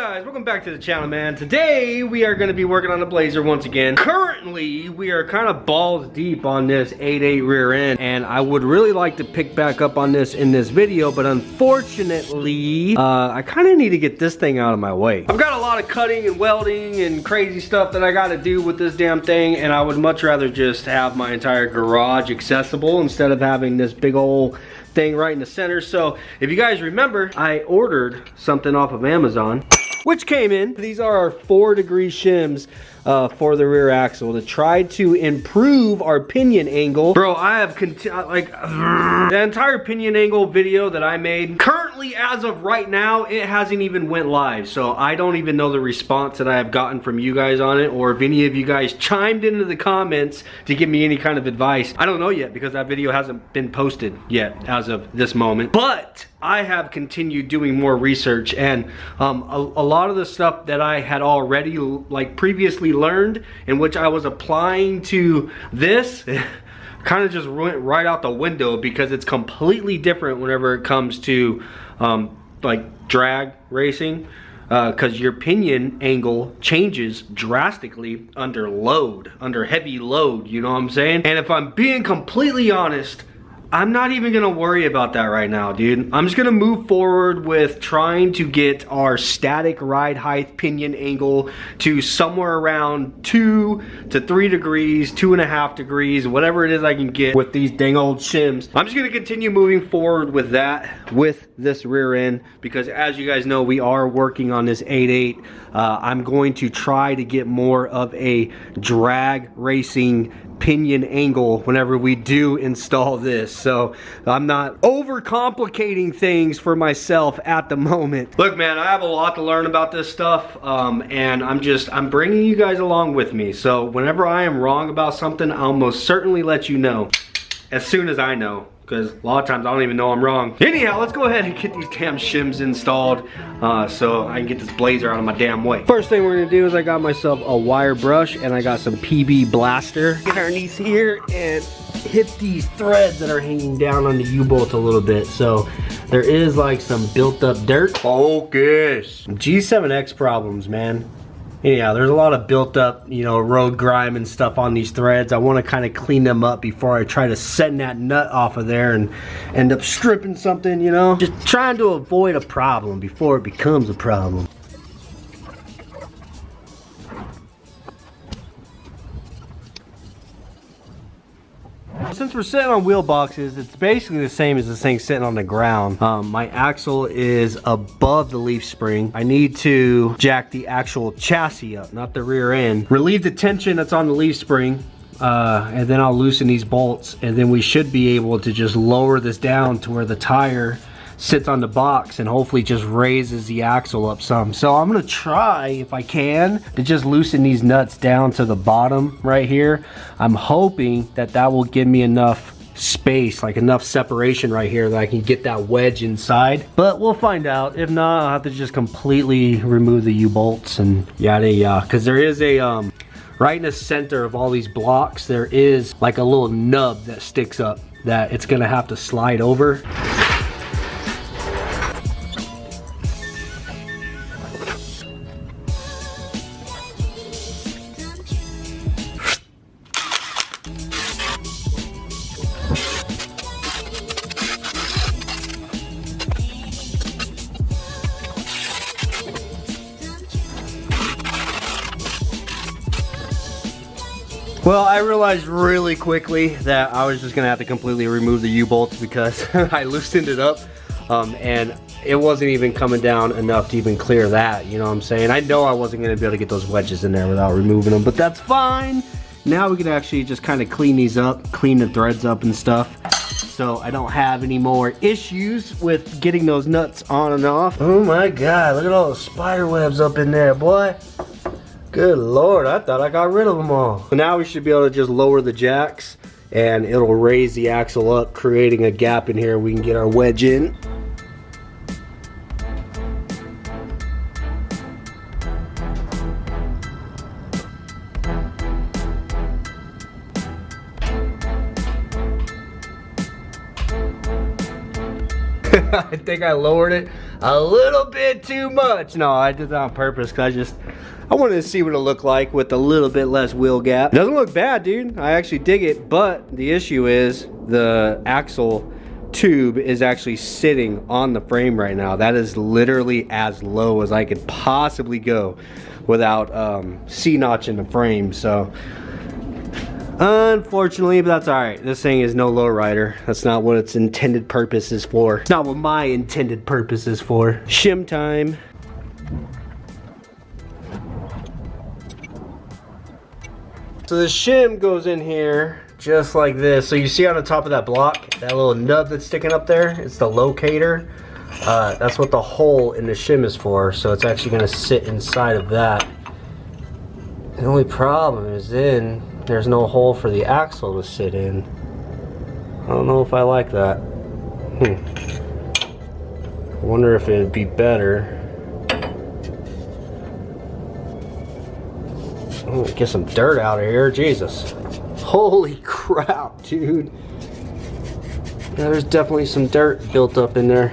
guys, welcome back to the channel, man. Today we are going to be working on the Blazer once again. Currently we are kind of balls deep on this 8/8 rear end, and I would really like to pick back up on this in this video, but unfortunately I kind of need to get this thing out of my way. I've got a lot of cutting and welding and crazy stuff that I got to do with this damn thing, and I would much rather just have my entire garage accessible instead of having this big old thing right in the center. So if you guys remember, I ordered something off of Amazon, which came in. These are our 4-degree shims for the rear axle to try to improve our pinion angle. Bro, I have the entire pinion angle video that I made, currently as of right now, it hasn't even went live. So I don't even know the response that I have gotten from you guys on it, or if any of you guys chimed into the comments to give me any kind of advice. I don't know yet because that video hasn't been posted yet as of this moment. But I have continued doing more research, and a lot of the stuff that I had already previously learned, in which I was applying to this, kind of just went right out the window because it's completely different whenever it comes to like drag racing, because your pinion angle changes drastically under load, under heavy load, you know what I'm saying? And if I'm being completely honest, I'm not even gonna worry about that right now, dude. I'm just gonna move forward with trying to get our static ride height pinion angle to somewhere around 2 to 3 degrees, 2.5 degrees, whatever it is I can get with these dang old shims. I'm just gonna continue moving forward with that, with this rear end, because as you guys know, we are working on this 8/8. I'm going to try to get more of a drag racing pinion angle whenever we do install this, so I'm not overcomplicating things for myself at the moment. Look, man, I have a lot to learn about this stuff, and I'm bringing you guys along with me. So whenever I am wrong about something, I'll most certainly let you know as soon as I know, because a lot of times I don't even know I'm wrong. Anyhow, let's go ahead and get these damn shims installed so I can get this Blazer out of my damn way. First thing we're gonna do is I got myself a wire brush, and I got some PB blaster. Get underneath here and hit these threads that are hanging down on the U-bolt a little bit. So there is like some built up dirt. Focus. G7X problems, man. Anyhow, there's a lot of built up, you know, road grime and stuff on these threads. I want to kind of clean them up before I try to send that nut off of there and end up stripping something, you know. Just trying to avoid a problem before it becomes a problem. Since we're sitting on wheel boxes, it's basically the same as this thing sitting on the ground. My axle is above the leaf spring. I need to jack the actual chassis up, not the rear end. Relieve the tension that's on the leaf spring, and then I'll loosen these bolts, and then we should be able to just lower this down to where the tire sits on the box and hopefully just raises the axle up some. So I'm gonna try, if I can, to just loosen these nuts down to the bottom right here. I'm hoping that that will give me enough space, like enough separation right here, that I can get that wedge inside. But we'll find out. If not, I'll have to just completely remove the U-bolts and yada yada, because there is a right in the center of all these blocks, there is like a little nub that sticks up that it's gonna have to slide over. Well, I realized really quickly that I was just gonna have to completely remove the U-bolts because I loosened it up, and it wasn't even coming down enough to even clear that, you know what I'm saying? I know I wasn't gonna be able to get those wedges in there without removing them, but that's fine. Now we can actually just kind of clean these up, clean the threads up and stuff, so I don't have any more issues with getting those nuts on and off. Oh my God, look at all the spider webs up in there, boy. Good Lord, I thought I got rid of them all. So now we should be able to just lower the jacks, and it'll raise the axle up, creating a gap in here we can get our wedge in. I think I lowered it. a little bit too much. No, I did that on purpose because I wanted to see what it looked like with a little bit less wheel gap. Doesn't look bad, dude. I actually dig it, but the issue is the axle tube is actually sitting on the frame right now. That is literally as low as I could possibly go without C-notching the frame. So unfortunately, but that's all right. This thing is no lowrider. That's not what its intended purpose is for. It's not what my intended purpose is for. Shim time. So the shim goes in here just like this. So you see on the top of that block, that little nub that's sticking up there, it's the locator. That's what the hole in the shim is for. So it's actually gonna sit inside of that. The only problem is then there's no hole for the axle to sit in. I don't know if I like that. I wonder if it'd be better. Oh, get some dirt out of here, Jesus. Holy crap, dude. Yeah, there's definitely some dirt built up in there.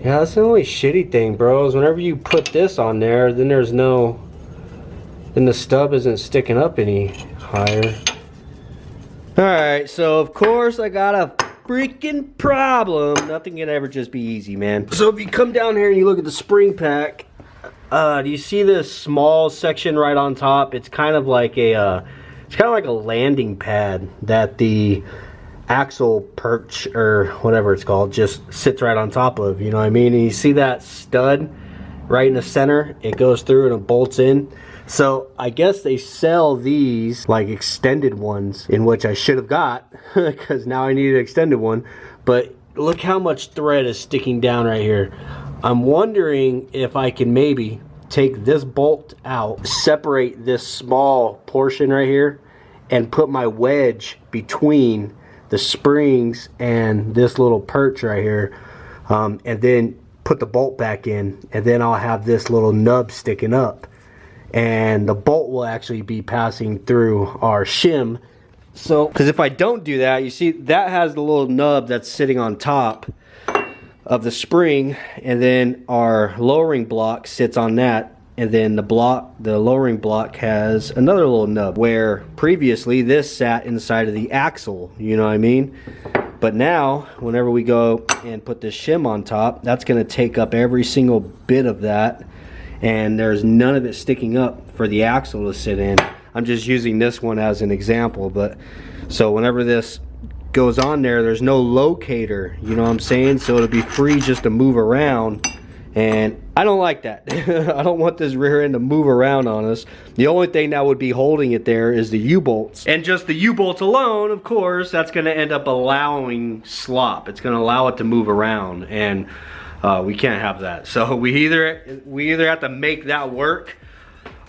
Yeah, that's the only shitty thing, bros. Whenever you put this on there, then then the stub isn't sticking up any higher. Alright, so of course I got a freaking problem. Nothing can ever just be easy, man. So if you come down here and you look at the spring pack, do you see this small section right on top? It's kind of like a landing pad that the axle perch or whatever it's called just sits right on top of, you know what I mean? And you see that stud right in the center? It goes through and it bolts in. So I guess they sell these like extended ones, in which I should have got because now I need an extended one. But look how much thread is sticking down right here. I'm wondering if I can maybe take this bolt out, separate this small portion right here, and put my wedge between the springs and this little perch right here, and then put the bolt back in, and then I'll have this little nub sticking up, and the bolt will actually be passing through our shim. So, because if I don't do that, you see that has the little nub that's sitting on top of the spring, and then our lowering block sits on that, and then the lowering block has another little nub where previously this sat inside of the axle, you know what I mean? But now whenever we go and put this shim on top, that's going to take up every single bit of that, and there's none of it sticking up for the axle to sit in. I'm just using this one as an example, but so whenever this goes on there, there's no locator, you know what I'm saying? So it'll be free just to move around, and I don't like that. I don't want this rear end to move around on us. The only thing that would be holding it there is the U-bolts, and just the U-bolts alone, of course, that's going to end up allowing slop. It's going to allow it to move around, and we can't have that. So we either have to make that work,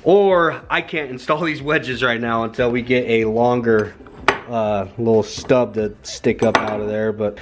or I can't install these wedges right now until we get a longer little stub to stick up out of there. But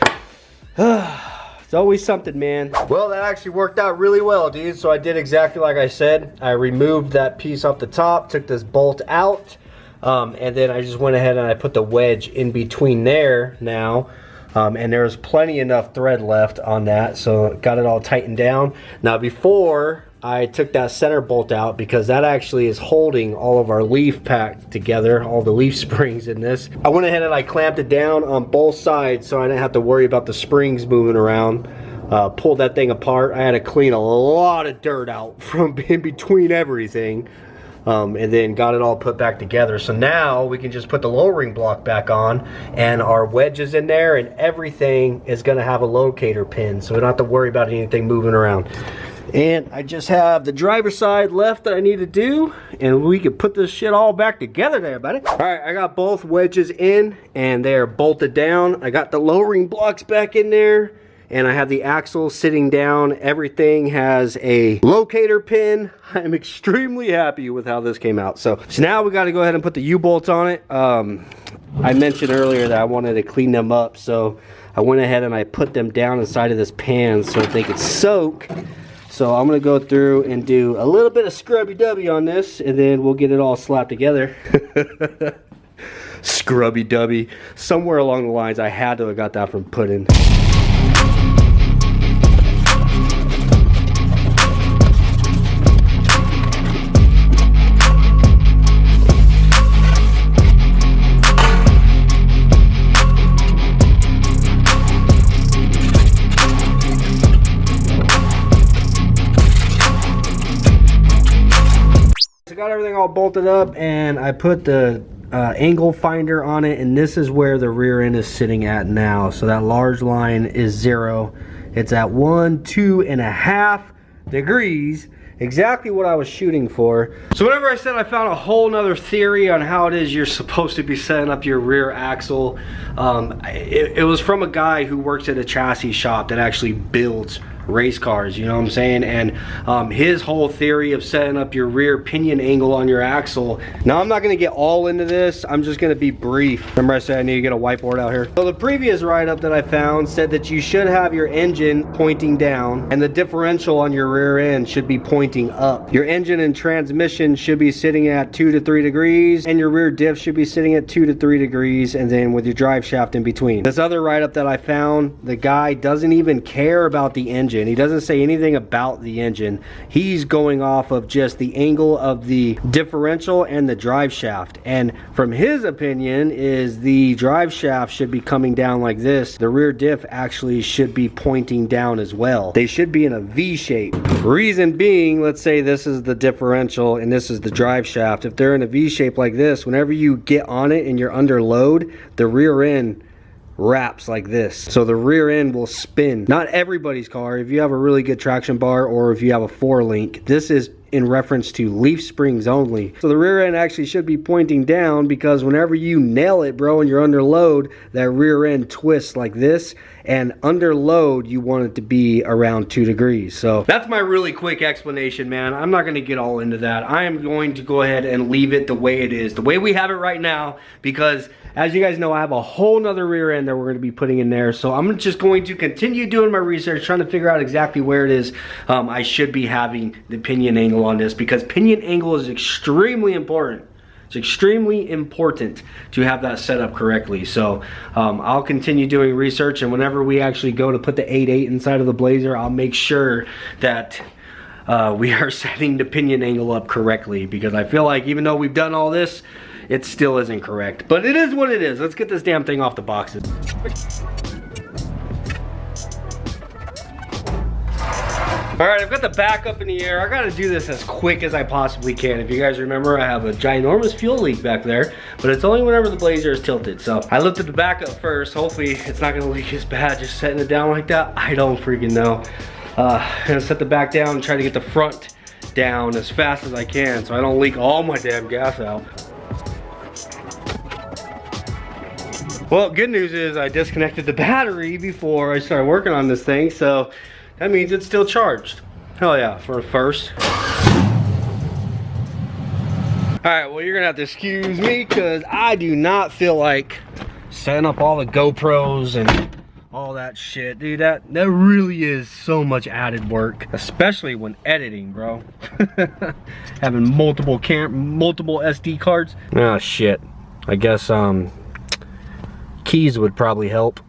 it's always something, man. Well, that actually worked out really well, dude. So I did exactly like I said. I removed that piece off the top, took this bolt out, and then I just went ahead and I put the wedge in between there now. And there was plenty enough thread left on that, so got it all tightened down. Now before I took that center bolt out, because that actually is holding all of our leaf pack together, all the leaf springs in this, I went ahead and I clamped it down on both sides so I didn't have to worry about the springs moving around. Pulled that thing apart. I had to clean a lot of dirt out from in between everything. And then got it all put back together. So now we can just put the lowering block back on, and our wedge is in there, and everything is going to have a locator pin, so we don't have to worry about anything moving around. And I just have the driver's side left that I need to do, and we can put this shit all back together there, buddy. All right, I got both wedges in, and they're bolted down. I got the lowering blocks back in there, and I have the axle sitting down. Everything has a locator pin. I'm extremely happy with how this came out. So now we got to go ahead and put the U-bolts on it. I mentioned earlier that I wanted to clean them up, so I went ahead and I put them down inside of this pan so they could soak. So I'm going to go through and do a little bit of scrubby-dubby on this, and then we'll get it all slapped together. Scrubby Dubby. Somewhere along the lines, I had to have got that from Puddin'. Got everything all bolted up, and I put the angle finder on it, and this is where the rear end is sitting at now. So that large line is 0. It's at 1.5 degrees, exactly what I was shooting for. So whenever I said I found a whole nother theory on how it is you're supposed to be setting up your rear axle, it was from a guy who works at a chassis shop that actually builds race cars, you know what I'm saying? And his whole theory of setting up your rear pinion angle on your axle. Now I'm not going to get all into this, I'm just going to be brief. Remember I said I need to get a whiteboard out here? So the previous write-up that I found said that you should have your engine pointing down and the differential on your rear end should be pointing up. Your engine and transmission should be sitting at 2 to 3 degrees, and your rear diff should be sitting at 2 to 3 degrees, and then with your drive shaft in between. This other write-up that I found, the guy doesn't even care about the engine. He doesn't say anything about the engine. He's going off of just the angle of the differential and the drive shaft. And from his opinion is the drive shaft should be coming down like this. The rear diff actually should be pointing down as well. They should be in a V shape. Reason being, let's say this is the differential and this is the drive shaft. If they're in a V shape like this, whenever you get on it and you're under load, the rear end wraps like this, so the rear end will spin. Not everybody's car. If you have a really good traction bar or if you have a 4-link, this is in reference to leaf springs only. So the rear end actually should be pointing down, because whenever you nail it, bro, and you're under load, that rear end twists like this, and under load you want it to be around 2 degrees. So that's my really quick explanation, man. I'm not going to get all into that. I am going to go ahead and leave it the way it is, the way we have it right now, because as you guys know, I have a whole nother rear end that we're going to be putting in there. So I'm just going to continue doing my research, trying to figure out exactly where it is I should be having the pinion angle on this, because pinion angle is extremely important. It's extremely important to have that set up correctly. So I'll continue doing research, and whenever we actually go to put the 8.8 inside of the Blazer, I'll make sure that we are setting the pinion angle up correctly, because I feel like even though we've done all this, it still isn't correct. But it is what it is. Let's get this damn thing off the boxes. Alright, I've got the back up in the air. I gotta do this as quick as I possibly can. If you guys remember, I have a ginormous fuel leak back there, but it's only whenever the Blazer is tilted. So I lifted the back up first. Hopefully it's not gonna leak as bad just setting it down like that. I don't freaking know. I'm gonna set the back down and try to get the front down as fast as I can so I don't leak all my damn gas out. Well, good news is I disconnected the battery before I started working on this thing, so that means it's still charged. Hell yeah, for a first. Alright, well, you're gonna have to excuse me, because I do not feel like setting up all the GoPros and all that shit. Dude, that really is so much added work, especially when editing, bro. Having multiple SD cards. Oh shit. I guess keys would probably help.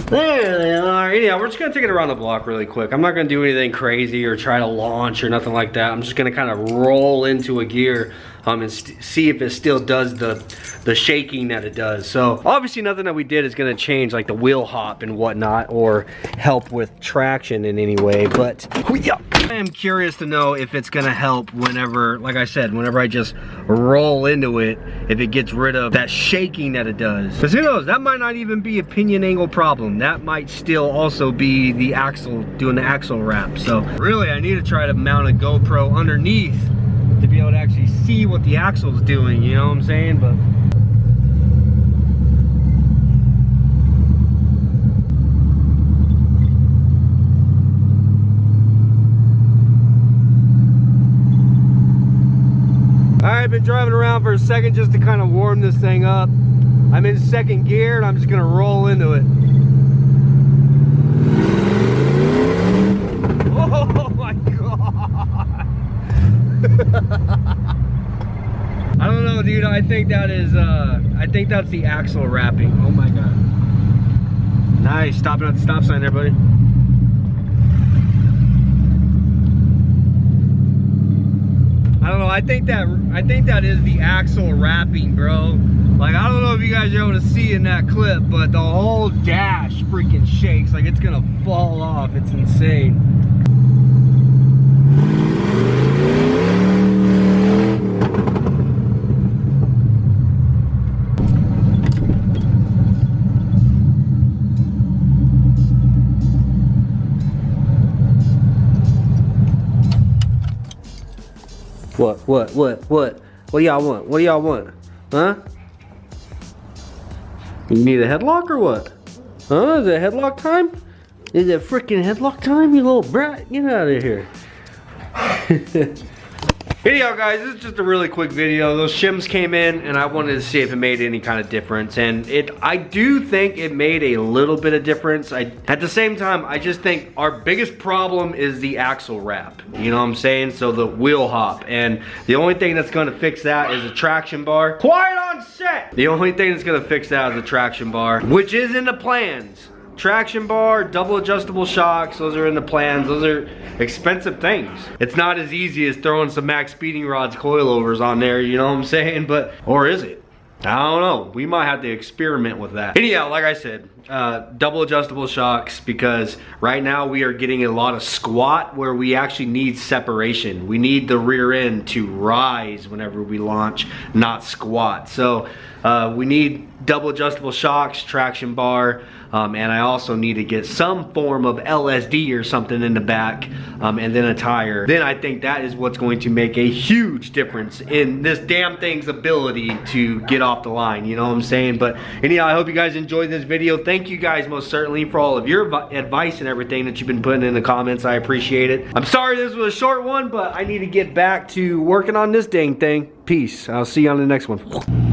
There they are. Anyhow, we're just gonna take it around the block really quick. I'm not gonna do anything crazy or try to launch or nothing like that. I'm just gonna kind of roll into a gear and see if it still does the shaking that it does. So obviously nothing that we did is gonna change like the wheel hop and whatnot or help with traction in any way, but I am curious to know if it's gonna help whenever, like I said, whenever I just roll into it, if it gets rid of that shaking that it does. Because who knows, that might not even be a pinion angle problem. That might still also be the axle, doing the axle wrap. So really I need to try to mount a GoPro underneath to be able to actually see what the axle's doing, you know what I'm saying? But I've been driving around for a second just to kind of warm this thing up. I'm in second gear and I'm just gonna roll into it. Oh my god! I don't know, dude. I think that is I think that's the axle wrapping. Oh my God. Nice, stopping at the stop sign there, buddy. I don't know, I think that is the axle wrapping, bro. Like, I don't know if you guys are able to see in that clip, but the whole dash freaking shakes like it's gonna fall off. It's insane. What? What do y'all want? What do y'all want? Huh? You need a headlock or what? Huh? Is it headlock time? Is it freaking headlock time, you little brat? Get out of here. Anyhow, guys, this is just a really quick video. Those shims came in and I wanted to see if it made any kind of difference. And I do think it made a little bit of difference. At the same time, I just think our biggest problem is the axle wrap. You know what I'm saying? So the wheel hop. And the only thing that's gonna fix that is a traction bar. Quiet on set! The only thing that's gonna fix that is a traction bar, which is in the plans. Traction bar, double adjustable shocks, those are in the plans. Those are expensive things. It's not as easy as throwing some max speeding rods coilovers on there, you know what I'm saying? But, or is it? I don't know. We might have to experiment with that. Anyhow, like I said, double adjustable shocks, because right now we are getting a lot of squat where we actually need separation. We need the rear end to rise whenever we launch, not squat. So we need double adjustable shocks, traction bar, and I also need to get some form of LSD or something in the back, and then a tire. Then I think that is what's going to make a huge difference in this damn thing's ability to get off the line, you know what I'm saying? But anyhow, I hope you guys enjoyed this video. Thank you guys most certainly for all of your advice and everything that you've been putting in the comments. I appreciate it. I'm sorry this was a short one, but I need to get back to working on this dang thing. Peace. I'll see you on the next one.